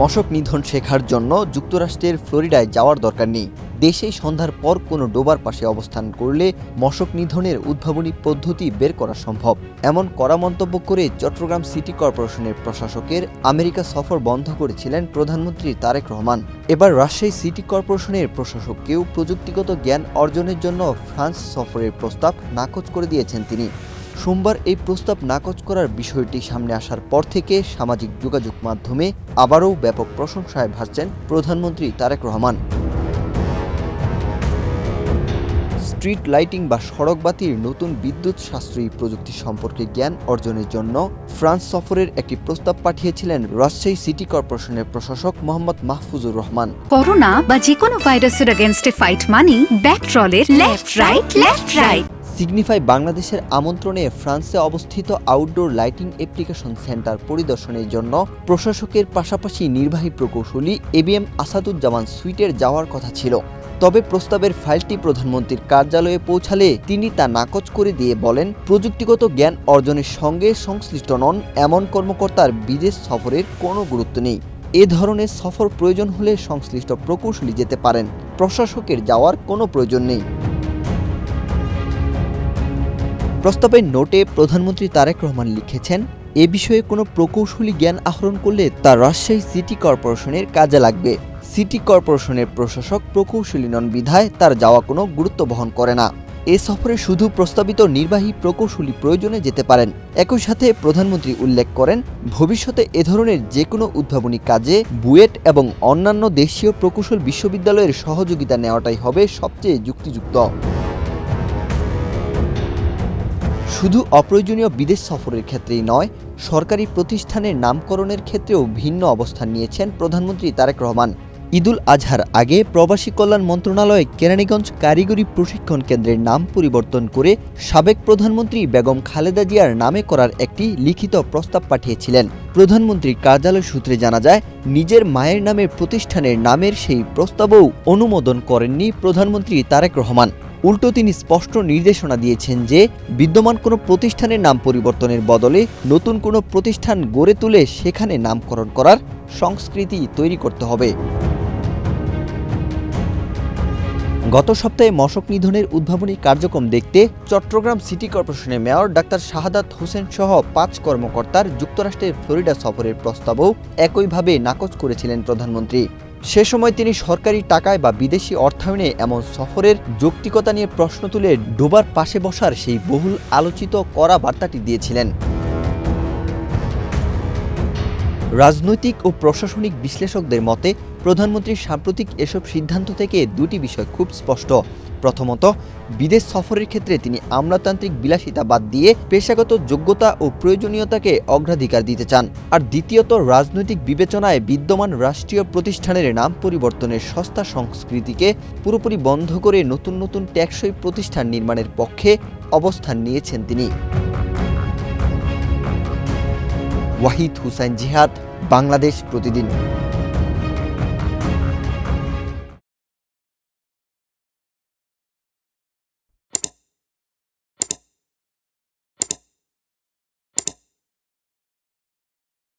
মশক নিধন শেখার জন্য যুক্তরাষ্ট্রের ফ্লোরিডায় যাওয়ার দরকার নেই। দেশেই সন্ধ্যার পর কোনো ডোবার পাশে অবস্থান করলে মশক নিধনের উদ্ভাবনী পদ্ধতি বের করা সম্ভব, এমন কড়া মন্তব্য করে চট্টগ্রাম সিটি কর্পোরেশনের প্রশাসকের আমেরিকা সফর বন্ধ করেছিলেন প্রধানমন্ত্রী তারেক রহমান। এবার রাজশাহী সিটি কর্পোরেশনের প্রশাসককেও প্রযুক্তিগত জ্ঞান অর্জনের জন্য ফ্রান্স সফরের প্রস্তাব নাকচ করে দিয়েছেন তিনি। সোমবার এই প্রস্তাব নাকচ করার বিষয়টি সামনে আসার পর থেকে সামাজিক যোগাযোগ মাধ্যমে আবারও ব্যাপক প্রশংসায় ভাসছেন প্রধানমন্ত্রী তারেক রহমান। স্ট্রিট লাইটিং বা সড়ক বাতির নতুন বিদ্যুৎ সাশ্রয়ী প্রযুক্তি সম্পর্কে জ্ঞান অর্জনের জন্য ফ্রান্স সফরের একটি প্রস্তাব পাঠিয়েছিলেন রাজশাহী সিটি কর্পোরেশনের প্রশাসক মোহাম্মদ মাহফুজুর রহমান। করোনা বা যে কোনো ভাইরাসের এগেইনস্টে ফাইট মানি ব্যাকট্রলের লেফট রাইট। সিগনিফাই বাংলাদেশের আমন্ত্রণে ফ্রান্সে অবস্থিত আউটডোর লাইটিং অ্যাপ্লিকেশন সেন্টার পরিদর্শনের জন্য প্রশাসকের পাশাপাশি নির্বাহী প্রকৌশলী এবিএম আসাদুজ্জামান সুইটের যাওয়ার কথা ছিল। তবে প্রস্তাবের ফাইলটি প্রধানমন্ত্রীর কার্যালয়ে পৌঁছালে তিনি তা নাকচ করে দিয়ে বলেন, প্রযুক্তিগত জ্ঞান অর্জনের সঙ্গে সংশ্লিষ্ট নন এমন কর্মকর্তার বিদেশ সফরের কোনো গুরুত্ব নেই। এ ধরনের সফর প্রয়োজন হলে সংশ্লিষ্ট প্রকৌশলী যেতে পারেন, প্রশাসকের যাওয়ার কোনো প্রয়োজন নেই। প্রস্তাবের নোটে প্রধানমন্ত্রী তারেক রহমান লিখেছেন, এ বিষয়ে কোনো প্রকৌশলী জ্ঞান আহরণ করলে তা রাজশাহী সিটি কর্পোরেশনের কাজে লাগবে। সিটি কর্পোরেশনের প্রশাসক প্রকৌশলী নন বিধায় তার যাওয়া কোনো গুরুত্ব বহন করে না। এ সফরে শুধু প্রস্তাবিত নির্বাহী প্রকৌশলী প্রয়োজনে যেতে পারেন। একই সাথে প্রধানমন্ত্রী উল্লেখ করেন, ভবিষ্যতে এ ধরনের যে কোনো উদ্ভাবনী কাজে বুয়েট এবং অন্যান্য দেশীয় প্রকৌশল বিশ্ববিদ্যালয়ের সহযোগিতা নেওয়াটাই হবে সবচেয়ে যুক্তিযুক্ত। শুধু অপ্রয়োজনীয় বিদেশ সফরের ক্ষেত্রেই নয়, সরকারি প্রতিষ্ঠানের নামকরণের ক্ষেত্রেও ভিন্ন অবস্থান নিয়েছেন প্রধানমন্ত্রী তারেক রহমান। ঈদুল আজহার আগে প্রবাসী কল্যাণ মন্ত্রণালয় কেরানীগঞ্জ কারিগরি প্রশিক্ষণ কেন্দ্রের নাম পরিবর্তন করে সাবেক প্রধানমন্ত্রী বেগম খালেদা জিয়ার নামে করার একটি লিখিত প্রস্তাব পাঠিয়েছিলেন। প্রধানমন্ত্রীর কার্যালয় সূত্রে জানা যায়, নিজের মায়ের নামের প্রতিষ্ঠানের নামের সেই প্রস্তাবও অনুমোদন করেননি প্রধানমন্ত্রী তারেক রহমান। উল্টো তিনি স্পষ্ট নির্দেশনা দিয়েছেন যে বিদ্যমান কোনো প্রতিষ্ঠানের নাম পরিবর্তনের বদলে নতুন কোনো প্রতিষ্ঠান গড়ে তুলে সেখানে নামকরণ করার সংস্কৃতি তৈরি করতে হবে। গত সপ্তাহে মশক নিধনের উদ্ভাবনী কার্যক্রম দেখতে চট্টগ্রাম সিটি কর্পোরেশনের মেয়র ডাক্তার শাহাদাত হোসেন সহ 5 কর্মকর্তার যুক্তরাষ্ট্রের ফ্লোরিডা সফরের প্রস্তাবও একইভাবে নাকচ করেছিলেন প্রধানমন্ত্রী। সে সময় তিনি সরকারি টাকায় বা বিদেশি অর্থায়নে এমন সফরের যৌক্তিকতা নিয়ে প্রশ্ন তুলে ডোবার পাশে বসার সেই বহুল আলোচিত কড়া বার্তাটি দিয়েছিলেন। রাজনৈতিক ও প্রশাসনিক বিশ্লেষকদের মতে প্রধানমন্ত্রীর সাম্প্রতিক এসব সিদ্ধান্ত থেকে দুটি বিষয় খুব স্পষ্ট। প্রথমত, বিদেশ সফরের ক্ষেত্রে তিনি আমলাতান্ত্রিক বিলাসিতা বাদ দিয়ে পেশাগত যোগ্যতা ও প্রয়োজনীয়তাকে অগ্রাধিকার দিতে চান। আর দ্বিতীয়ত, রাজনৈতিক বিবেচনায় বিদ্যমান রাষ্ট্রীয় প্রতিষ্ঠানের নাম পরিবর্তনের সস্তা সংস্কৃতিকে পুরোপুরি বন্ধ করে নতুন নতুন টেকসই প্রতিষ্ঠান নির্মাণের পক্ষে অবস্থান নিয়েছেন তিনি। ওয়াহিদ হুসাইন জিহাদ, বাংলাদেশ প্রতিদিন।